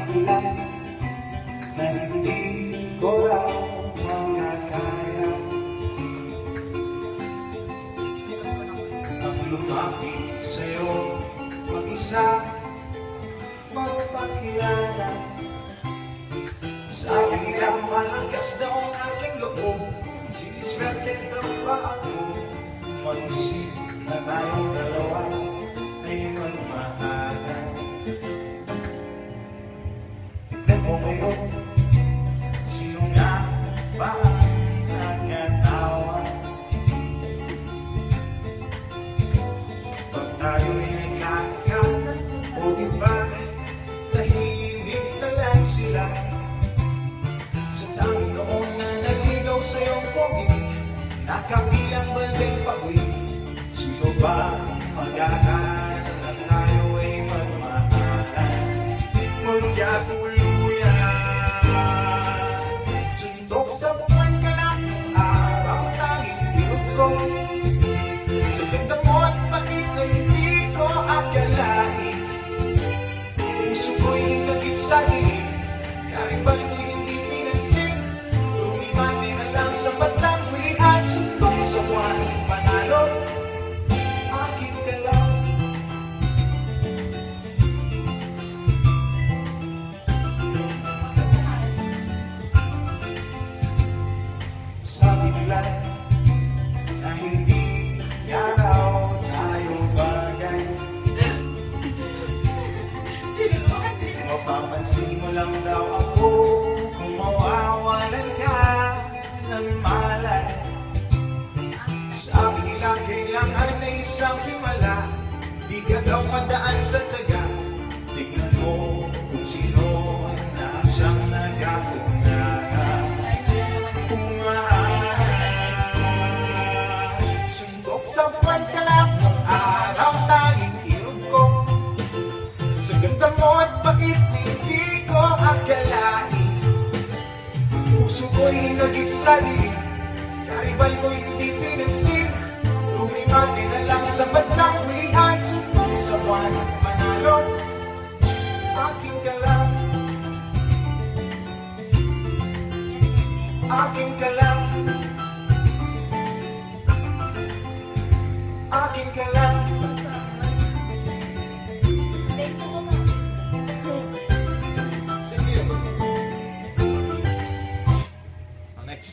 dahilan na hindi ko raw makakaya. Ang lumapit sa'yo mag-isa, magpakilala. Sabi nila malakas daw ang aking loob, siniswerte daw ba ako? Mag-isip na tayong dalawa ay magmahalan. Tignan mo ngayon, sino nga ba ang nagkatawa? Pag tayo'y nagkakalat o iba, tahimik na lang sila. Sa dami noon na nagligaw sa iyong pogi, nakabilang baldeng pagwi. Sino ba mag-aaral na tayo ay magmahalan? Magkatuluyan, suntok sa buwan ka lang, araw tanging hirap ko. Sa ganda mo at bakit na hindi ko akalain, puso ko'y hinagip sa diin, karibal ko'y hindi pinansin. Lumimati na lang sa batang hulihan, suntok sa buwan panalo, akin ka lang. Sabi nila na hindi nga raw tayo bagay. Mapapansin mo lang daw ako kung mawawalan ka ng malay. Sabi nila kailangan na isang himala, di ka daw madaan sa tiyaga. Tingnan mo kung sino na siyang nagkakunara. Suntok sa buwan ka lang, araw tanging irog ko. Sa ganda mo at bakit hindi ko akalain, puso ko'y hinagip sa diin, karibal ko'y hindi pinansin. Lumimati na lang sa bandang hulihan, suntok sa buwan manalo, akin ka lang. Akin ka lang.